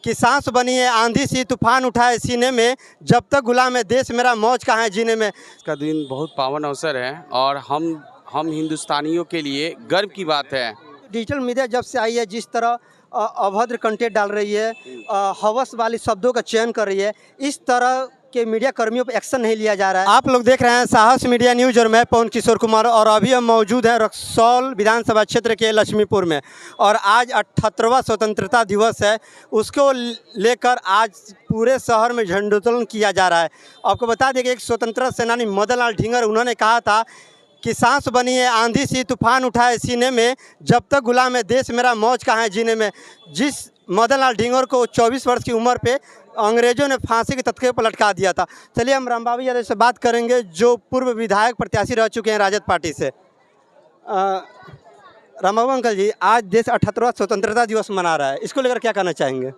कि सांस बनी है आंधी सी तूफान उठाए सीने में, जब तक गुलाम है देश मेरा मौज कहाँ है जीने में। का दिन बहुत पावन अवसर है और हम हिंदुस्तानियों के लिए गर्व की बात है। डिजिटल मीडिया जब से आई है, जिस तरह अभद्र कंटेंट डाल रही है, हवस वाली शब्दों का चयन कर रही है, इस तरह के मीडिया कर्मियों पर एक्शन नहीं लिया जा रहा है। आप लोग देख रहे हैं साहस मीडिया न्यूज और मैं पवन किशोर कुमार, और अभी हम मौजूद हैं रक्सौल विधानसभा क्षेत्र के लक्ष्मीपुर में। और आज 78वां स्वतंत्रता दिवस है, उसको लेकर आज पूरे शहर में झंडोत्तोलन किया जा रहा है। आपको बता दें कि एक स्वतंत्रता सेनानी मदन लाल ढींगर, उन्होंने कहा था कि सांस बनी है आंधी सी तूफान उठाए सीने में, जब तक गुलाम है देश मेरा मौज कहाँ है जीने में। जिस मदन लाल ढींगर को 24 वर्ष की उम्र पे अंग्रेजों ने फांसी के तख्ते पर लटका दिया था। चलिए हम रामबाबू यादव से बात करेंगे, जो पूर्व विधायक प्रत्याशी रह चुके हैं राजद पार्टी से। रामबाबू अंकल जी, आज देश 78वां स्वतंत्रता दिवस मना रहा है, इसको लेकर क्या कहना चाहेंगे?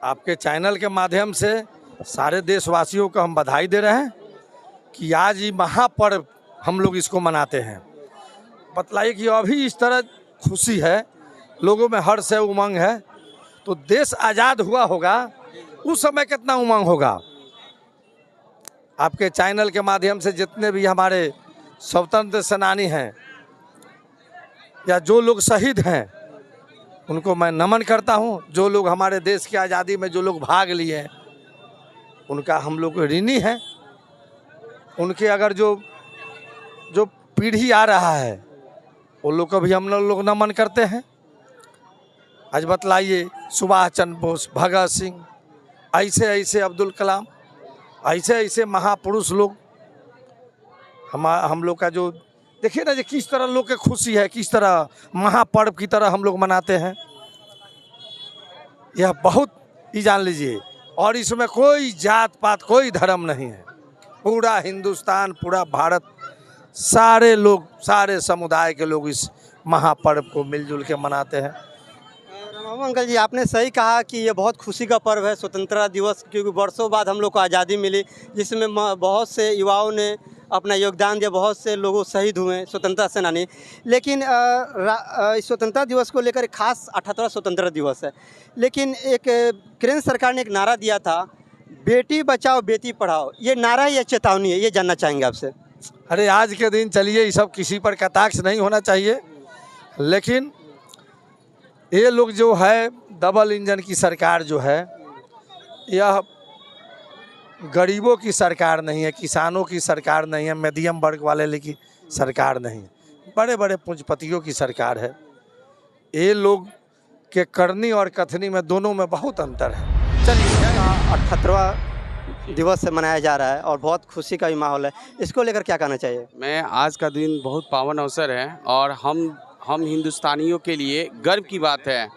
आपके चैनल के माध्यम से सारे देशवासियों को हम बधाई दे रहे हैं कि आज ये महापर्व हम लोग इसको मनाते हैं। बतलाइए कि अभी इस तरह खुशी है, लोगों में हर्ष है, उमंग है, तो देश आज़ाद हुआ होगा उस समय कितना उमंग होगा। आपके चैनल के माध्यम से जितने भी हमारे स्वतंत्र सेनानी हैं या जो लोग शहीद हैं, उनको मैं नमन करता हूं। जो लोग हमारे देश की आज़ादी में जो लोग भाग लिए हैं, उनका हम लोग ऋणी हैं। उनके अगर जो पीढ़ी आ रहा है, वो लोग को भी हम लोग नमन करते हैं। आज बतलाइए, सुभाष चंद्र बोस, भगत सिंह, ऐसे अब्दुल कलाम, ऐसे महापुरुष लोग, हम लोग का जो देखिए ना, जो किस तरह लोग के खुशी है, किस तरह महापर्व की तरह हम लोग मनाते हैं। यह बहुत ही जान लीजिए, और इसमें कोई जात पात, कोई धर्म नहीं है। पूरा हिंदुस्तान, पूरा भारत, सारे लोग, सारे समुदाय के लोग इस महापर्व को मिलजुल के मनाते हैं। रामबाबू अंकल जी, आपने सही कहा कि ये बहुत खुशी का पर्व है स्वतंत्रता दिवस, क्योंकि वर्षों बाद हम लोग को आज़ादी मिली, जिसमें बहुत से युवाओं ने अपना योगदान दिया, बहुत से लोगों शहीद हुए स्वतंत्रता सेनानी। लेकिन इस स्वतंत्रता दिवस को लेकर एक खास 78वां स्वतंत्रता दिवस है, लेकिन एक केंद्र सरकार ने एक नारा दिया था, बेटी बचाओ बेटी पढ़ाओ। ये नारा या चेतावनी है, ये जानना चाहेंगे आपसे। अरे आज के दिन चलिए, ये सब किसी पर कटाक्ष नहीं होना चाहिए, लेकिन ये लोग जो है, डबल इंजन की सरकार जो है, यह गरीबों की सरकार नहीं है, किसानों की सरकार नहीं है, मध्यम वर्ग वाले की सरकार नहीं है, बड़े बड़े पूंजीपतियों की सरकार है। ये लोग के करनी और कथनी में, दोनों में बहुत अंतर है। चलिए, 78वां दिवस से मनाया जा रहा है और बहुत खुशी का भी माहौल है, इसको लेकर क्या कहना चाहिए? मैं आज का दिन बहुत पावन अवसर है और हम हिंदुस्तानियों के लिए गर्व की बात है।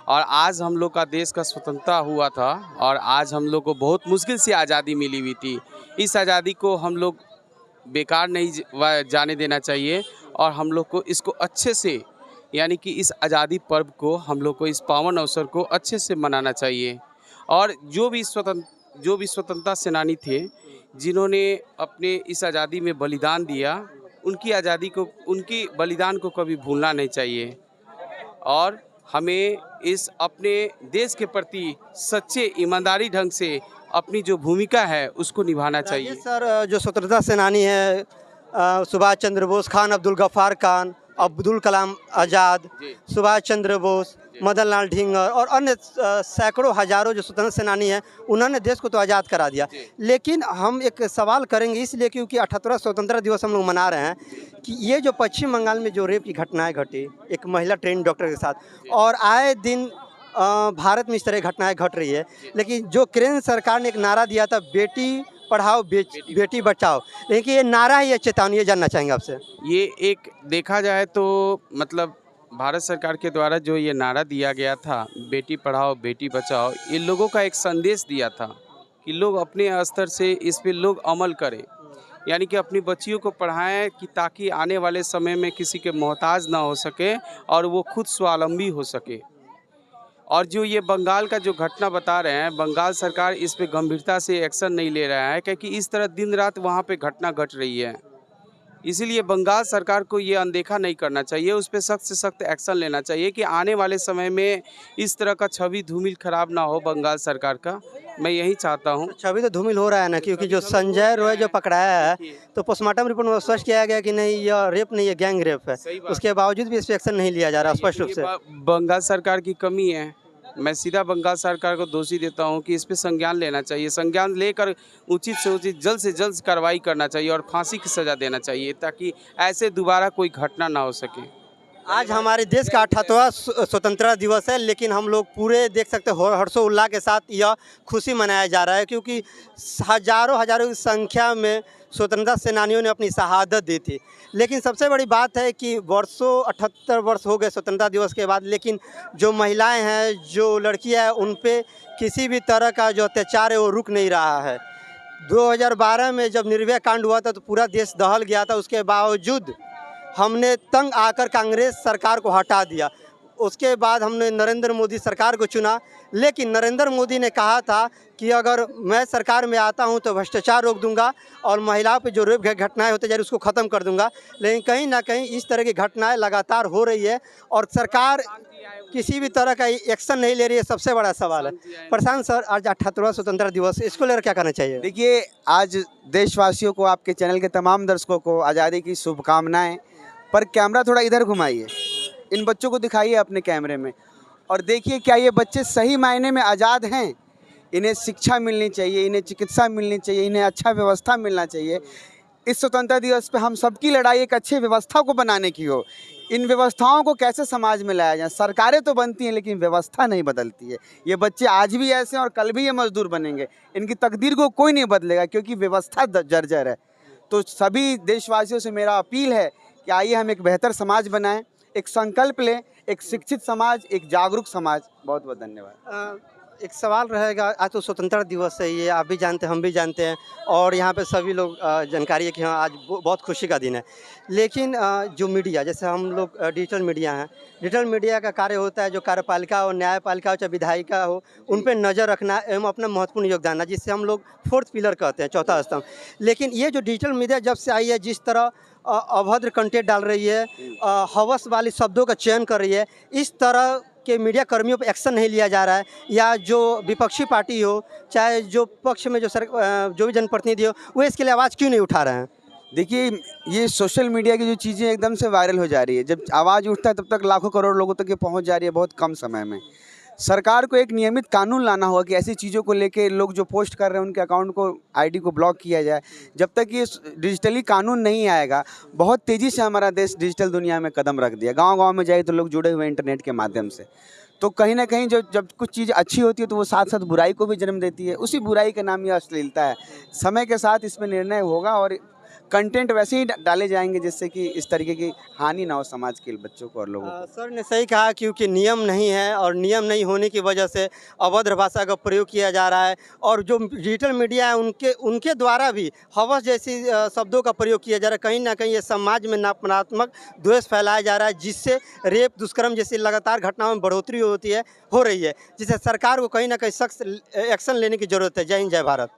और आज हम लोग का देश का स्वतंत्रता हुआ था और आज हम लोग को बहुत मुश्किल से आज़ादी मिली हुई थी। इस आज़ादी को हम लोग बेकार नहीं जाने देना चाहिए और हम लोग को इसको अच्छे से, यानी कि इस आज़ादी पर्व को हम लोग को, इस पावन अवसर को अच्छे से मनाना चाहिए। और जो भी स्वतंत्रता सेनानी थे, जिन्होंने अपने इस आज़ादी में बलिदान दिया, उनकी आज़ादी को, उनकी बलिदान को कभी भूलना नहीं चाहिए। और हमें इस अपने देश के प्रति सच्चे ईमानदारी ढंग से अपनी जो भूमिका है उसको निभाना चाहिए। सर, जो स्वतंत्रता सेनानी है, सुभाष चंद्र बोस, खान अब्दुल गफ्फार खान, अब्दुल कलाम आज़ाद, सुभाष चंद्र बोस, मदन लाल ढींगर और अन्य सैकड़ों हजारों जो स्वतंत्र सेनानी हैं, उन्होंने देश को तो आज़ाद करा दिया। लेकिन हम एक सवाल करेंगे इसलिए क्योंकि 78वां स्वतंत्रता दिवस हम लोग मना रहे हैं कि ये जो पश्चिम बंगाल में जो रेप की घटनाएं घटी एक महिला ट्रेन डॉक्टर के साथ, और आए दिन भारत में इस तरह घटनाएं घट रही है, लेकिन जो केंद्र सरकार ने एक नारा दिया था, बेटी पढ़ाओ बेटी बचाओ, लेकिन ये नारा है या चेतावनी, ये जानना चाहेंगे आपसे। ये एक देखा जाए तो मतलब भारत सरकार के द्वारा जो ये नारा दिया गया था, बेटी पढ़ाओ बेटी बचाओ, ये लोगों का एक संदेश दिया था कि लोग अपने स्तर से इस पे लोग अमल करें, यानी कि अपनी बच्चियों को पढ़ाएं कि ताकि आने वाले समय में किसी के मोहताज ना हो सके और वो खुद स्वावलंबी हो सके। और जो ये बंगाल का जो घटना बता रहे हैं, बंगाल सरकार इस पे गंभीरता से एक्शन नहीं ले रहा है, क्योंकि इस तरह दिन रात वहाँ पे घटना घट रही है। इसीलिए बंगाल सरकार को ये अनदेखा नहीं करना चाहिए, उस पर सख्त से सख्त एक्शन लेना चाहिए कि आने वाले समय में इस तरह का छवि धूमिल खराब ना हो बंगाल सरकार का। मैं यही चाहता हूँ। छवि तो धूमिल हो रहा है ना, क्योंकि जो संजय रॉय जो पकड़ाया है तो पोस्टमार्टम रिपोर्ट में स्पष्ट किया गया कि नहीं यह रेप नहीं है, गैंग रेप है। सही बात। उसके बावजूद भी इस पर एक्शन नहीं लिया जा रहा स्पष्ट रूप से। बंगाल सरकार की कमी है। मैं सीधा बंगाल सरकार को दोषी देता हूं कि इस पे संज्ञान लेना चाहिए, संज्ञान लेकर उचित से उचित जल्द से जल्द कार्रवाई करना चाहिए और फांसी की सज़ा देना चाहिए, ताकि ऐसे दोबारा कोई घटना ना हो सके। आज हमारे देश का 78वां स्वतंत्रता दिवस है, लेकिन हम लोग पूरे देख सकते हैं हर्षोल्लास के साथ यह खुशी मनाया जा रहा है, क्योंकि हजारों हजारों की संख्या में स्वतंत्रता सेनानियों ने अपनी शहादत दी थी। लेकिन सबसे बड़ी बात है कि वर्षों 78 वर्ष हो गए स्वतंत्रता दिवस के बाद, लेकिन जो महिलाएं हैं, जो लड़कियां हैं, उन पे किसी भी तरह का जो अत्याचार है वो रुक नहीं रहा है। 2012 में जब निर्भया कांड हुआ था तो पूरा देश दहल गया था, उसके बावजूद हमने तंग आकर कांग्रेस सरकार को हटा दिया। उसके बाद हमने नरेंद्र मोदी सरकार को चुना, लेकिन नरेंद्र मोदी ने कहा था कि अगर मैं सरकार में आता हूं तो भ्रष्टाचार रोक दूंगा और महिलाओं पे जो रेप घटनाएं होते जा रही उसको ख़त्म कर दूंगा। लेकिन कहीं ना कहीं इस तरह की घटनाएं लगातार हो रही है और सरकार किसी भी तरह का एक्शन नहीं ले रही है, सबसे बड़ा सवाल है। प्रशांत सर, आज 78वां स्वतंत्रता दिवस, इसको लेकर क्या करना चाहिए? देखिए, आज देशवासियों को, आपके चैनल के तमाम दर्शकों को आज़ादी की शुभकामनाएं। पर कैमरा थोड़ा इधर घुमाइए, इन बच्चों को दिखाइए अपने कैमरे में और देखिए क्या ये बच्चे सही मायने में आज़ाद हैं। इन्हें शिक्षा मिलनी चाहिए, इन्हें चिकित्सा मिलनी चाहिए, इन्हें अच्छा व्यवस्था मिलना चाहिए। इस स्वतंत्रता दिवस पे हम सबकी लड़ाई एक अच्छी व्यवस्था को बनाने की हो। इन व्यवस्थाओं को कैसे समाज में लाया जाए? सरकारें तो बनती हैं लेकिन व्यवस्था नहीं बदलती है। ये बच्चे आज भी ऐसे हैं और कल भी ये मजदूर बनेंगे। इनकी तकदीर को कोई नहीं बदलेगा क्योंकि व्यवस्था जर्जर है। तो सभी देशवासियों से मेरा अपील है कि आइए हम एक बेहतर समाज बनाएं, एक संकल्प लें, एक शिक्षित समाज, एक जागरूक समाज। बहुत बहुत धन्यवाद। एक सवाल रहेगा, आज तो स्वतंत्रता दिवस है, ये आप भी जानते हैं, हम भी जानते हैं और यहाँ पे सभी लोग जानकारी है कि हाँ आज बहुत खुशी का दिन है। लेकिन जो मीडिया, जैसे हम लोग डिजिटल मीडिया हैं, डिजिटल मीडिया का कार्य होता है जो कार्यपालिका हो, न्यायपालिका हो, चाहे विधायिका हो, उन पर नज़र रखना एवं अपना महत्वपूर्ण योगदान है, जिससे हम लोग फोर्थ पिलर कहते हैं, चौथा स्तंभ। लेकिन ये जो डिजिटल मीडिया जब से आई है, जिस तरह अभद्र कंटेंट डाल रही है, हवस वाली शब्दों का चयन कर रही है, इस तरह के मीडिया कर्मियों पर एक्शन नहीं लिया जा रहा है, या जो विपक्षी पार्टी हो, चाहे जो पक्ष में जो भी जनप्रतिनिधि हो, वो इसके लिए आवाज़ क्यों नहीं उठा रहे हैं? देखिए, ये सोशल मीडिया की जो चीज़ें एकदम से वायरल हो जा रही है, जब आवाज़ उठता है तब तक लाखों करोड़ लोगों तक ये पहुंच जा रही है बहुत कम समय में। सरकार को एक नियमित कानून लाना होगा कि ऐसी चीज़ों को लेके लोग जो पोस्ट कर रहे हैं उनके अकाउंट को, आईडी को ब्लॉक किया जाए। जब तक ये डिजिटली कानून नहीं आएगा, बहुत तेज़ी से हमारा देश डिजिटल दुनिया में कदम रख दिया। गांव-गांव में जाए तो लोग जुड़े हुए इंटरनेट के माध्यम से। तो कहीं ना कहीं जब कुछ चीज़ अच्छी होती है तो वो साथ साथ बुराई को भी जन्म देती है। उसी बुराई का नाम ये अश्लीलता है। समय के साथ इसमें निर्णय होगा और कंटेंट वैसे ही डाले जाएंगे जिससे कि इस तरीके की हानि ना हो समाज के बच्चों को और लोगों को। सर ने सही कहा, क्योंकि नियम नहीं है और नियम नहीं होने की वजह से अभद्र भाषा का प्रयोग किया जा रहा है और जो डिजिटल मीडिया है उनके द्वारा भी हवस जैसी शब्दों का प्रयोग किया जा रहा है। कहीं ना कहीं ये समाज में नकारात्मक द्वेष फैलाया जा रहा है, जिससे रेप, दुष्कर्म जैसी लगातार घटनाओं में बढ़ोतरी हो रही है, जिससे सरकार को कहीं ना कहीं सख्त एक्शन लेने की ज़रूरत है। जय हिंद, जय भारत।